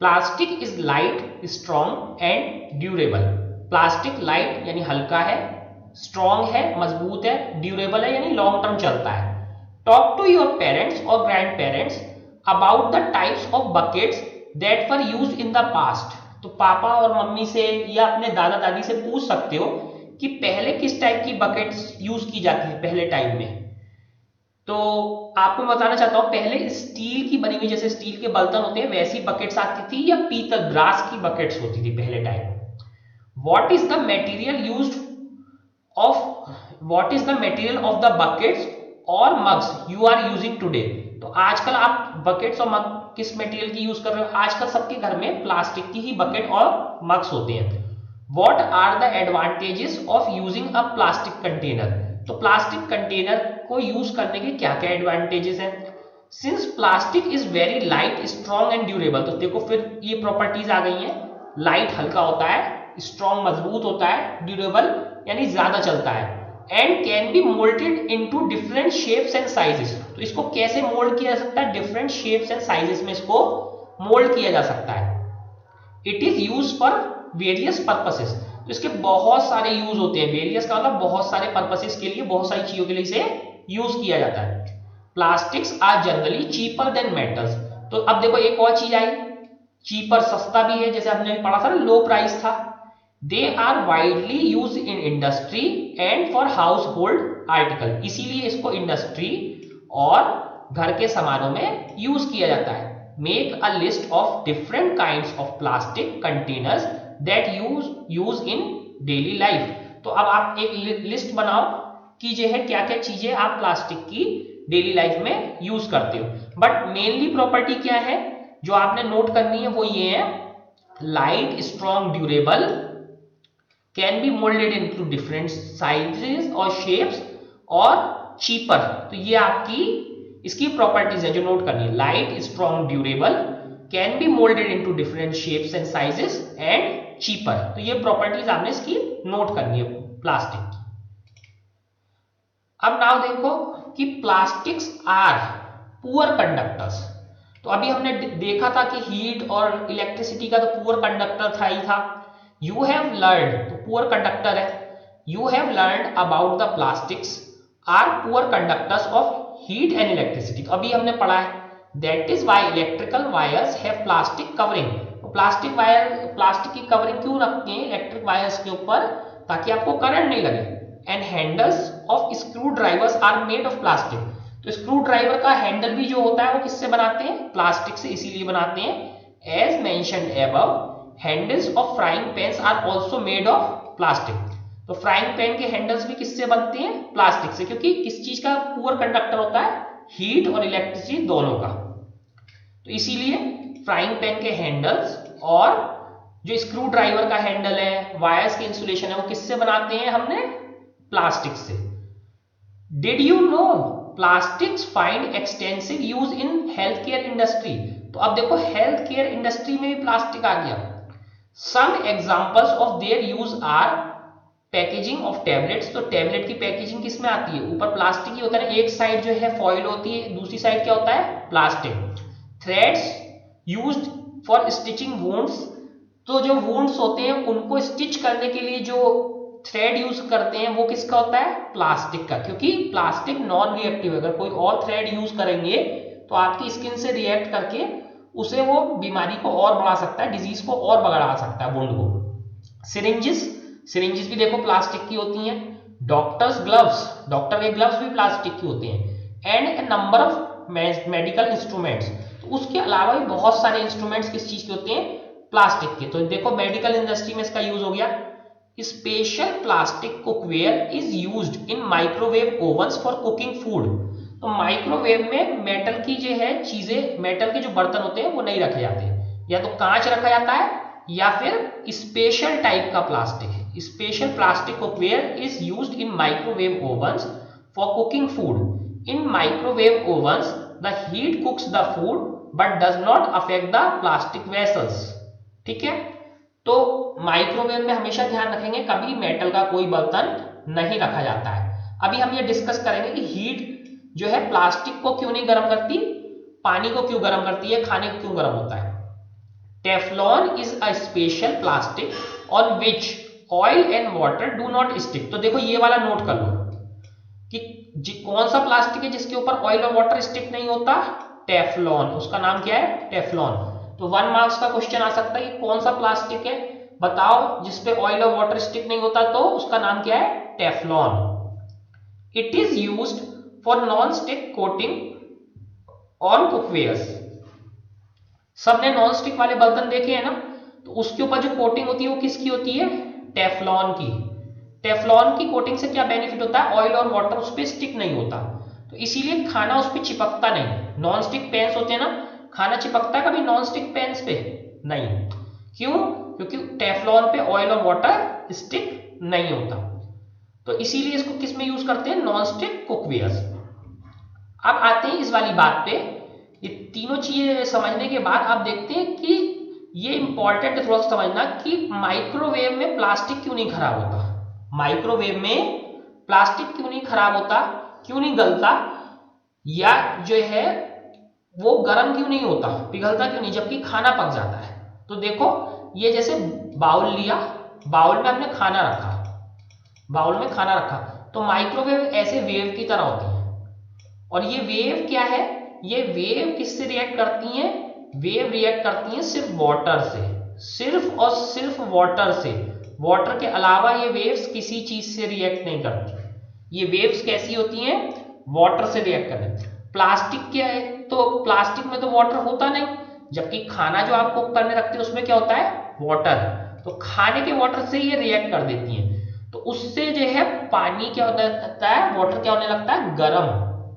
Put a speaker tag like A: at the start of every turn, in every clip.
A: Plastic is light, strong and durable. Plastic light यानी हल्का है, स्ट्रॉन्ग है मजबूत है, ड्यूरेबल है यानी लॉन्ग टर्म चलता है। टॉक टू योर पेरेंट्स और grand parents about the types of buckets that were used in the past. तो पापा और मम्मी से या अपने दादा दादी से पूछ सकते हो कि पहले किस टाइप की बकेट्स यूज की जाती थी पहले टाइम में। तो आपको बताना चाहता हूं, पहले स्टील की बनी हुई, जैसे स्टील के बर्तन होते हैं वैसी बकेट्स आती थी, या पीतल ग्रास की बकेट्स होती थी पहले time. What is the material used of what is the material of the buckets और mugs you are using today. तो आजकल आप बकेट्स और मग किस मटेरियल की यूज कर रहे हो? आजकल सबके घर में प्लास्टिक की ही बकेट और मग्स होते हैं। What are the advantages of using a plastic container. तो प्लास्टिक कंटेनर को यूज करने के क्या क्या एडवांटेजेस हैं? Since plastic is very light, strong and durable. तो देखो फिर ये प्रॉपर्टीज आ गई हैं, लाइट हल्का होता है, स्ट्रॉन्ग मजबूत होता है, ड्यूरेबल यानी ज्यादा चलता है, and can be moulded into different shapes and sizes. तो इसको कैसे मोल्ड किया जा सकता है? डिफरेंट शेप्स एंड साइजेस में इसको मोल्ड किया जा सकता है। It is use for various purposes. तो इसके बहुत सारे यूज होते हैं। वेरियस का मतलब बहुत सारे पर्पसेस के लिए, बहुत सारी चीजों के लिए इसे यूज किया जाता है। Plastics are generally cheaper than metals. तो अब देखो एक और चीज आई, चीपर सस्ता भी है, जैसे हमने पढ़ा था ना लो प्राइस था। They are widely used in industry and for household article. इसीलिए इसको इंडस्ट्री और घर के सामानों में यूज किया जाता है। Make a list of different kinds of plastic containers that use in daily life. तो अब आप एक लिस्ट बनाओ कि जो है क्या क्या चीजें आप प्लास्टिक की डेली लाइफ में यूज करते हो। बट मेनली प्रॉपर्टी क्या है जो आपने नोट करनी है, वो ये है, light, strong, durable, can be moulded into different sizes और शेप्स, और चीपर। तो ये आपकी इसकी प्रॉपर्टीज है जो नोट करनी है, light, strong, durable, can be moulded into different shapes and sizes and cheaper. तो ये प्रॉपर्टीज आपने इसकी नोट करनी है प्लास्टिक की। अब नाउ देखो कि प्लास्टिक्स आर पुअर कंडक्टर्स। तो अभी हमने देखा था कि हीट और इलेक्ट्रिसिटी का तो पुअर कंडक्टर था ही था। यू हैव लर्न, तो पुअर कंडक्टर है, you have learn about the plastics are poor conductors of heat and electricity. तो अभी हमने पढ़ा है that is why electrical wires have plastic covering. तो प्लास्टिक वायर, प्लास्टिक की कवरिंग क्यों रखते हैं इलेक्ट्रिक वायर्स के ऊपर? ताकि आपको करंट नहीं लगे। And handles of screwdrivers are made of plastic. तो स्क्रू ड्राइवर का हैंडल भी जो होता है वो किससे बनाते हैं? प्लास्टिक से, इसीलिए बनाते हैं। As mentioned above, handles of frying pans are also made of plastic. तो फ्राइंग पैन के हैंडल्स भी किससे बनते हैं? प्लास्टिक से, क्योंकि किस चीज का पुअर कंडक्टर होता है? हीट और इलेक्ट्रिसिटी दोनों का। तो इसीलिए फ्राइंग पैन के हैंडल्स और जो स्क्रू ड्राइवर का हैंडल है, वायर्स के इंसुलेशन है, वो किससे बनाते हैं हमने? प्लास्टिक से। Did you know plastics find extensive use in health care industry. तो अब देखो हेल्थ केयर इंडस्ट्री में भी प्लास्टिक आ गया। Some examples of their use are packaging of tablets. तो टैबलेट की पैकेजिंग किस में आती है? ऊपर प्लास्टिक ही होता है, एक साइड जो है फॉइल होती है, दूसरी साइड क्या होता है? Plastic. Threads used for stitching wounds. तो जो वुंड्स होते हैं उनको स्टिच करने के लिए जो थ्रेड यूज करते हैं वो किसका होता है? प्लास्टिक का, क्योंकि प्लास्टिक नॉन रिएक्टिव है। अगर कोई और थ्रेड यूज करेंगे तो आपकी स्किन से रिएक्ट करके उसे वो बीमारी को और बढ़ा सकता है, डिजीज को और बढ़ा सकता है, वुंड को। सिरिंजेस, सिरिंजेस भी देखो प्लास्टिक की होती हैं। डॉक्टर्स ग्लव्स, डॉक्टर के ग्लव्स भी प्लास्टिक की होते हैं। And A number of medical instruments. तो उसके अलावा भी बहुत सारे इंस्ट्रूमेंट्स किस चीज के होते हैं? प्लास्टिक के। तो देखो मेडिकल इंडस्ट्री में इसका यूज हो गया। Special plastic cookware is used in microwave ओवन्स for cooking food. तो माइक्रोवेव में मेटल की जो है चीजें, मेटल के जो बर्तन होते हैं वो नहीं रखे जाते, या तो कांच रखा जाता है या फिर स्पेशल टाइप का प्लास्टिक है। Special plastic cookware is used in microwave ओवन्स for cooking food. In microwave ओवन्स the heat कुक्स the food but does not affect the plastic vessels. ठीक है, तो माइक्रोवेव में हमेशा ध्यान रखेंगे कभी मेटल का कोई बर्तन नहीं रखा जाता है। अभी हम ये डिस्कस करेंगे कि हीट जो है प्लास्टिक को क्यों नहीं गर्म करती, पानी को क्यों गर्म करती है, खाने को क्यों गर्म होता है। Teflon is a special plastic on which oil and water do not stick. तो देखो ये वाला नोट कर लो कि कौन सा प्लास्टिक है जिसके ऊपर ऑयल और वाटर स्टिक नहीं होता, टेफ्लॉन। उसका नाम क्या है, टेफ्लॉन। तो 1 मार्क्स का क्वेश्चन आ सकता है कि कौन सा प्लास्टिक है बताओ जिसपे ऑयल और वाटर स्टिक नहीं होता, तो उसका नाम क्या है, Teflon. It is used for non stick coating on cookwares. सबने नॉन स्टिक वाले बर्तन देखे हैं ना, तो उसके ऊपर जो कोटिंग होती है वो किसकी होती है, टेफ्लॉन की। टेफ्लॉन की कोटिंग से क्या बेनिफिट होता है, ऑयल और वाटर उस पर स्टिक नहीं होता, तो इसीलिए खाना उस पर चिपकता नहीं। नॉन स्टिक पैन्स होते हैं ना, खाना चिपकता है कभी नॉन स्टिक पैन्स पे, नहीं। क्यों, क्योंकि टेफ्लॉन पे ऑयल और वाटर स्टिक नहीं होता, तो इसीलिए इसको किस में यूज करते हैं, नॉन स्टिक कुकवेयर्स। अब आते हैं इस वाली बात पे। ये तीनों चीजें समझने के बाद आप देखते हैं कि ये इंपॉर्टेंट है थोड़ा सा समझना कि माइक्रोवेव में प्लास्टिक क्यों नहीं खराब होता। माइक्रोवेव में प्लास्टिक क्यों नहीं खराब होता, क्यों नहीं गलता, या जो है वो गर्म क्यों नहीं होता, पिघलता क्यों नहीं, जबकि खाना पक जाता है। तो देखो ये जैसे बाउल लिया, बाउल में हमने खाना रखा, बाउल में खाना रखा, तो माइक्रोवेव ऐसे वेव की तरह होती है। और ये वेव क्या है, ये वेव किससे रिएक्ट करती हैं, वेव रिएक्ट करती हैं सिर्फ वाटर से, सिर्फ और सिर्फ वाटर से। वाटर के अलावा ये वेव्स किसी चीज से रिएक्ट नहीं करती। ये वेव्स कैसी होती हैं, वाटर से रिएक्ट करती। प्लास्टिक क्या है, तो प्लास्टिक में तो वाटर होता नहीं, जबकि खाना जो आप कुक करने रखते हैं उसमें क्या होता है, वाटर। तो खाने के वाटर से ये रिएक्ट कर देती हैं, तो उससे जो है पानी क्या होता है, वाटर क्या होने लगता है, गर्म,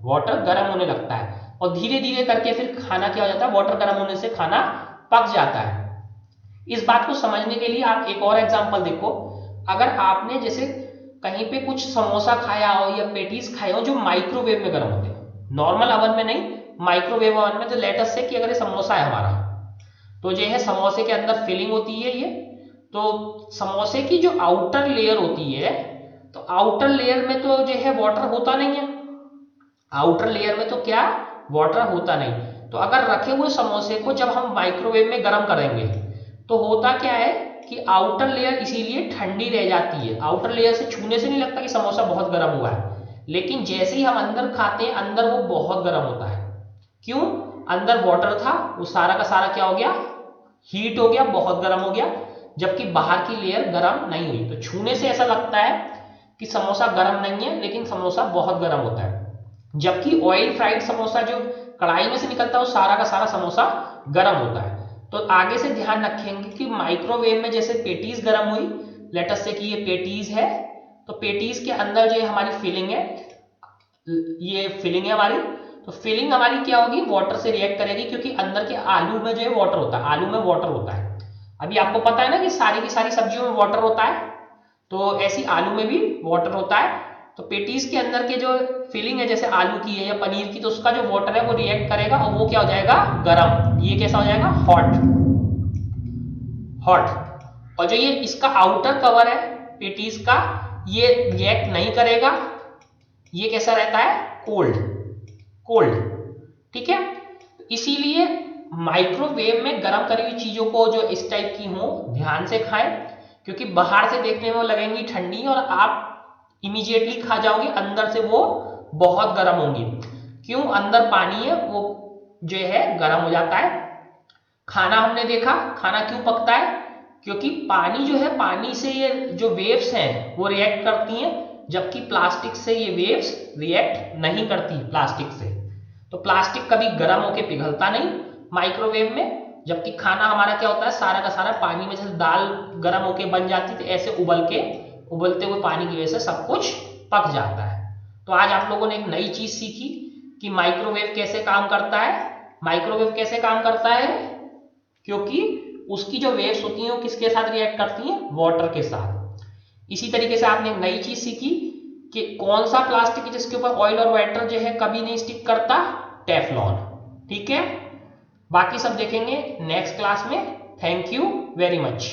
A: वाटर गर्म होने लगता है, और धीरे धीरे करके फिर खाना क्या हो जाता है, वाटर गर्म होने से खाना पक जाता है। इस बात को समझने के लिए आप एक और एग्जांपल देखो। अगर आपने जैसे कहीं पे कुछ समोसा खाया हो या पेटीज खाए हो जो माइक्रोवेव में गर्म होते हैं, नॉर्मल अवन में नहीं, माइक्रोवेव अवन में। तो लेट अस से कि अगर ये समोसा है हमारा, तो जो है समोसे के अंदर फिलिंग होती है ये, तो समोसे की जो आउटर लेयर होती है, तो आउटर लेयर में तो जो है वाटर होता नहीं है, आउटर लेयर में तो क्या वाटर होता नहीं। तो अगर रखे हुए समोसे को जब हम माइक्रोवेव में गर्म करेंगे तो होता क्या है कि आउटर लेयर इसीलिए ठंडी रह जाती है। आउटर लेयर से छूने से नहीं लगता कि समोसा बहुत गर्म हुआ है, लेकिन जैसे ही हम अंदर खाते हैं अंदर वो बहुत गर्म होता है। क्यों, अंदर वाटर था, वो सारा का सारा क्या हो गया, हीट हो गया, बहुत गर्म हो गया, जबकि बाहर की लेयर गर्म नहीं हुई। तो छूने से ऐसा लगता है कि समोसा गर्म नहीं है, लेकिन समोसा बहुत गर्म होता है। जबकि ऑयल फ्राइड समोसा जो कढ़ाई में से निकलता है वो सारा का सारा समोसा गर्म होता है। तो आगे से ध्यान रखेंगे कि माइक्रोवेव में जैसे पेटीज गर्म हुई, लेट अस से कि ये पेटीज है, तो पेटीज के अंदर जो हमारी फिलिंग है, ये फिलिंग है हमारी, तो फिलिंग हमारी क्या होगी, वाटर से रिएक्ट करेगी, क्योंकि अंदर के आलू में जो है वाटर होता है, आलू में वाटर होता है। अभी आपको पता है ना कि सारी की सारी सब्जियों में वाटर होता है, तो ऐसी आलू में भी वाटर होता है। तो पेटीज के अंदर के जो फिलिंग है जैसे आलू की है या पनीर की, तो उसका जो वाटर है वो रिएक्ट करेगा और वो क्या हो जाएगा, गर्म। ये कैसा हो जाएगा, हॉट, हॉट। और जो ये इसका आउटर कवर है पेटीज का, ये रिएक्ट नहीं करेगा, ये कैसा रहता है, कोल्ड, कोल्ड। ठीक है, इसीलिए माइक्रोवेव में गर्म करी हुई चीजों को जो इस टाइप की हो ध्यान से खाएं, क्योंकि बाहर से देखने में वो लगेंगी ठंडी और आप इमीडिएटली खा जाओगे, अंदर से वो बहुत गर्म होंगी। क्यों, अंदर पानी है, वो जो है गर्म हो जाता है। खाना हमने देखा, खाना क्यों पकता है, क्योंकि पानी जो है, पानी से ये जो वेव्स हैं वो रिएक्ट करती हैं, जबकि प्लास्टिक से ये वेव्स रिएक्ट नहीं करती प्लास्टिक से। तो प्लास्टिक कभी गर्म होके पिघलता नहीं माइक्रोवेव में, जबकि खाना हमारा क्या होता है, सारा का सारा पानी में, जैसे दाल गर्म होके बन जाती थी, ऐसे उबलते हुए पानी की वजह से सब कुछ पक जाता है। तो आज आप लोगों ने एक नई चीज सीखी कि माइक्रोवेव कैसे काम करता है। माइक्रोवेव कैसे काम करता है, क्योंकि उसकी जो वेव्स होती हैं वो किसके साथ रिएक्ट करती हैं, वाटर के साथ। इसी तरीके से आपने एक नई चीज सीखी कि कौन सा प्लास्टिक है जिसके ऊपर ऑयल और वाटर जो है कभी नहीं स्टिक करता, टेफ्लॉन। ठीक है, बाकी सब देखेंगे नेक्स्ट क्लास में। Thank you very much.